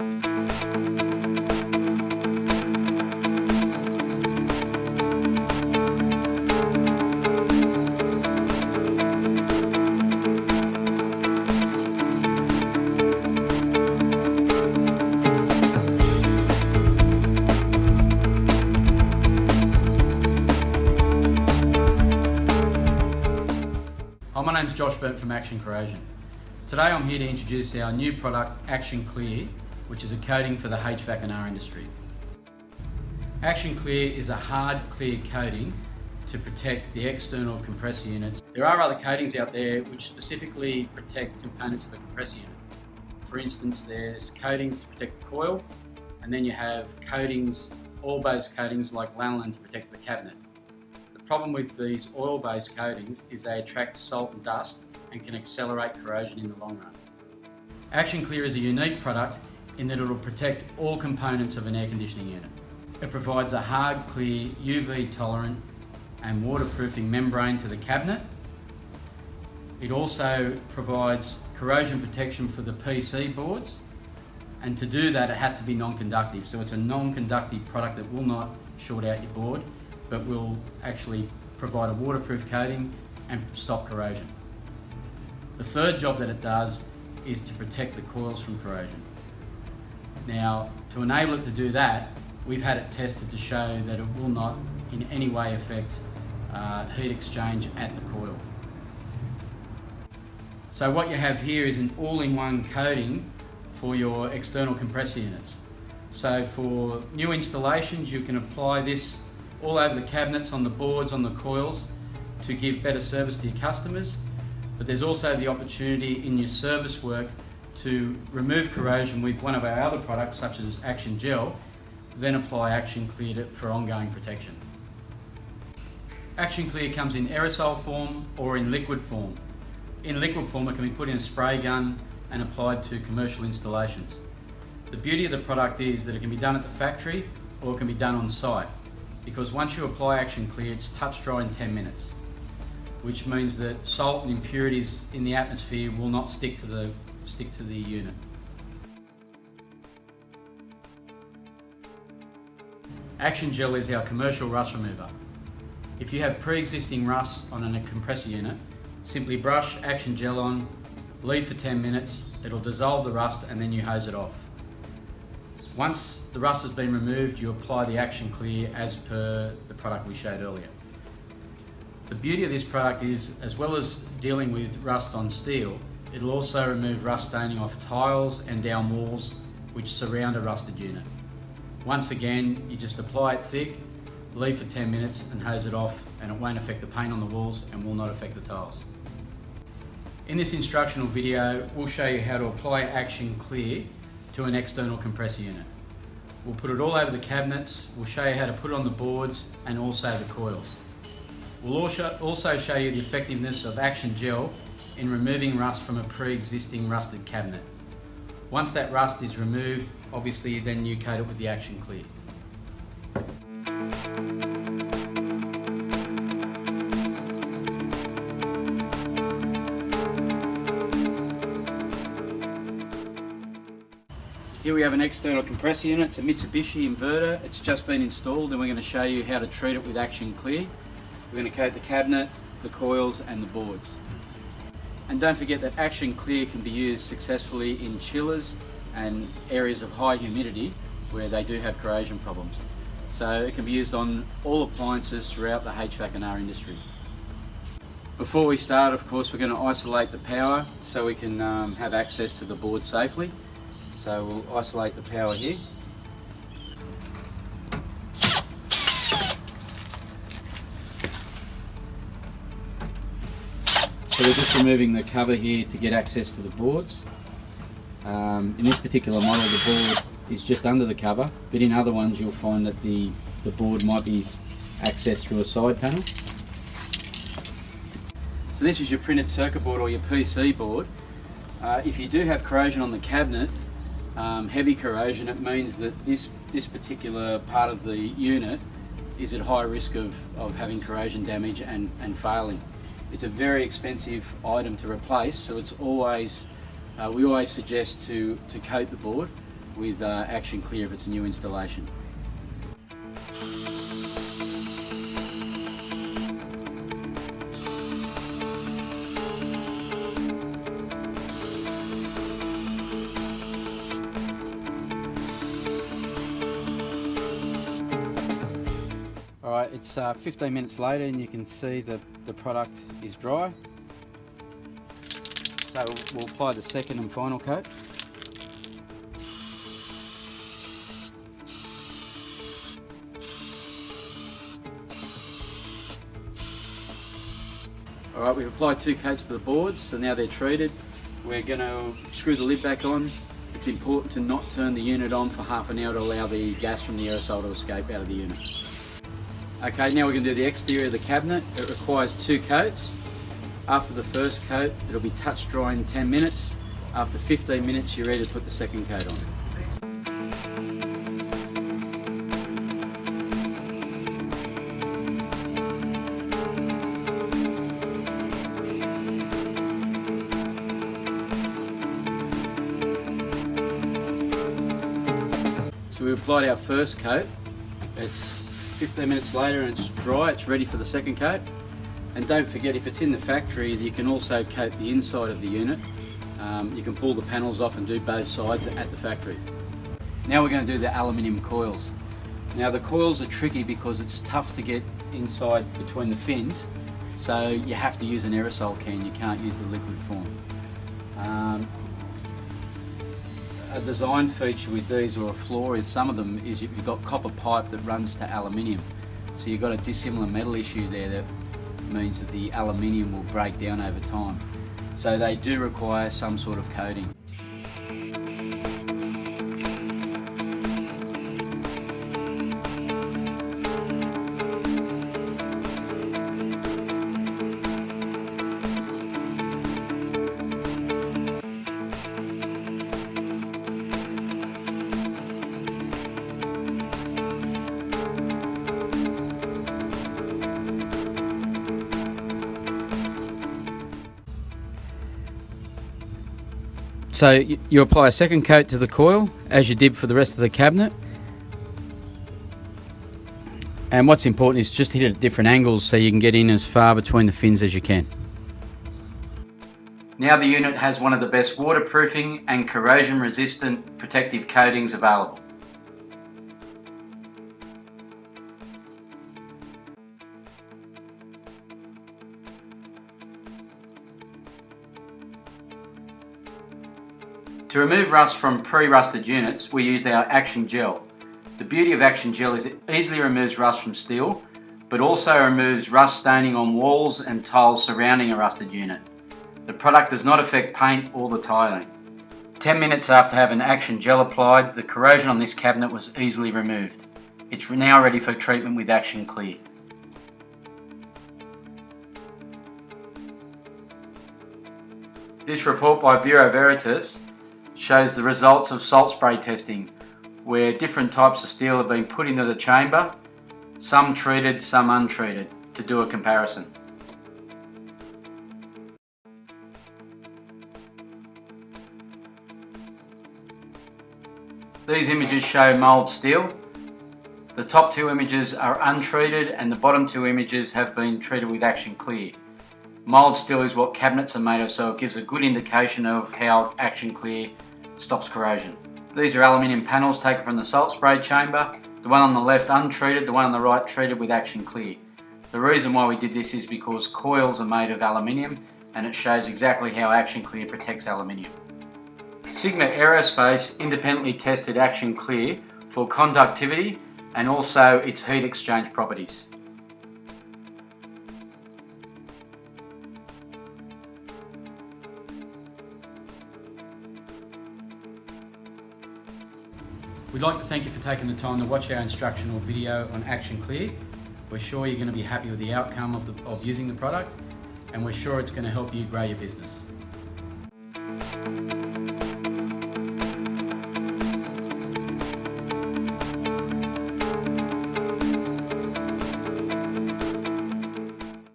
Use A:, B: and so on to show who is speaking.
A: Hi, my name's Josh Burnt from Action Corrosion. Today I'm here to introduce our new product, Action Clear, which is a coating for the HVAC-R industry. Action Clear is a hard clear coating to protect the external compressor units. There are other coatings out there which specifically protect components of a compressor unit. For instance, there's coatings to protect the coil, and then you have coatings, oil-based coatings like lanolin to protect the cabinet. The problem with these oil-based coatings is they attract salt and dust and can accelerate corrosion in the long run. Action Clear is a unique product in that it will protect all components of an air conditioning unit. It provides a hard, clear, UV tolerant and waterproofing membrane to the cabinet. It also provides corrosion protection for the PC boards, and to do that it has to be non-conductive. So it's a non-conductive product that will not short out your board, but will actually provide a waterproof coating and stop corrosion. The third job that it does is to protect the coils from corrosion. Now, to enable it to do that, we've had it tested to show that it will not in any way affect heat exchange at the coil. So what you have here is an all-in-one coating for your external compressor units. So for new installations, you can apply this all over the cabinets, on the boards, on the coils, to give better service to your customers. But there's also the opportunity in your service work to remove corrosion with one of our other products, such as Action Gel, then apply Action Clear for ongoing protection. Action Clear comes in aerosol form or in liquid form. In liquid form, it can be put in a spray gun and applied to commercial installations. The beauty of the product is that it can be done at the factory or it can be done on site, because once you apply Action Clear, it's touch dry in 10 minutes, which means that salt and impurities in the atmosphere will not stick to the unit. Action Gel is our commercial rust remover. If you have pre-existing rust on a compressor unit, simply brush Action Gel on, leave for 10 minutes, it'll dissolve the rust and then you hose it off. Once the rust has been removed, you apply the Action Clear as per the product we showed earlier. The beauty of this product is, as well as dealing with rust on steel, it'll also remove rust staining off tiles and down walls which surround a rusted unit. Once again, you just apply it thick, leave for 10 minutes and hose it off, and it won't affect the paint on the walls and will not affect the tiles. In this instructional video, we'll show you how to apply Action Clear to an external compressor unit. We'll put it all over the cabinets, we'll show you how to put it on the boards and also the coils. We'll also show you the effectiveness of Action Gel in removing rust from a pre-existing rusted cabinet. Once that rust is removed, obviously then you coat it with the Action Clear. Here we have an external compressor unit. It's a Mitsubishi inverter. It's just been installed and we're going to show you how to treat it with Action Clear. We're going to coat the cabinet, the coils and the boards. And don't forget that Action Clear can be used successfully in chillers and areas of high humidity where they do have corrosion problems. So it can be used on all appliances throughout the HVAC-R industry. Before we start, of course, we're going to isolate the power so we can have access to the board safely. So we'll isolate the power here. So we're just removing the cover here to get access to the boards. In this particular model, the board is just under the cover, but in other ones you'll find that the board might be accessed through a side panel. So this is your printed circuit board or your PC board. If you do have corrosion on the cabinet, heavy corrosion, it means that this particular part of the unit is at high risk of having corrosion damage and failing. It's a very expensive item to replace, so it's always we always suggest to coat the board. with Action Clear if it's a new installation. Alright, it's 15 minutes later and you can see that the product is dry. So we'll apply the second and final coat. Alright, we've applied 2 coats to the boards, so now they're treated. We're going to screw the lid back on. It's important to not turn the unit on for half an hour to allow the gas from the aerosol to escape out of the unit. Okay, now we're going to do the exterior of the cabinet. It requires 2 coats. After the first coat, it'll be touch dry in 10 minutes. After 15 minutes, you're ready to put the second coat on. So we applied our first coat. It's 15 minutes later and it's dry, it's ready for the second coat. And don't forget, if it's in the factory, you can also coat the inside of the unit. You can pull the panels off and do both sides at the factory. Now we're going to do the aluminium coils. Now the coils are tricky because it's tough to get inside between the fins, so you have to use an aerosol can, you can't use the liquid form. A design feature with these, or a flaw with some of them, is you've got copper pipe that runs to aluminium. So you've got a dissimilar metal issue there that means that the aluminium will break down over time. So they do require some sort of coating. So you apply a second coat to the coil, as you did for the rest of the cabinet. And what's important is just hit it at different angles so you can get in as far between the fins as you can. Now the unit has one of the best waterproofing and corrosion resistant protective coatings available. To remove rust from pre-rusted units, we use our Action Gel. The beauty of Action Gel is it easily removes rust from steel, but also removes rust staining on walls and tiles surrounding a rusted unit. The product does not affect paint or the tiling. 10 minutes after having Action Gel applied, the corrosion on this cabinet was easily removed. It's now ready for treatment with Action Clear. This report by Bureau Veritas shows the results of salt spray testing, where different types of steel have been put into the chamber, some treated, some untreated, to do a comparison. These images show mould steel. The top 2 images are untreated and the bottom 2 images have been treated with Action Clear. Mould steel is what cabinets are made of, so it gives a good indication of how Action Clear stops corrosion. These are aluminium panels taken from the salt spray chamber. The one on the left untreated, the one on the right treated with Action Clear. The reason why we did this is because coils are made of aluminium and it shows exactly how Action Clear protects aluminium. Sigma Aerospace independently tested Action Clear for conductivity and also its heat exchange properties. We'd like to thank you for taking the time to watch our instructional video on Action Clear. We're sure you're going to be happy with the outcome of using the product, and we're sure it's going to help you grow your business.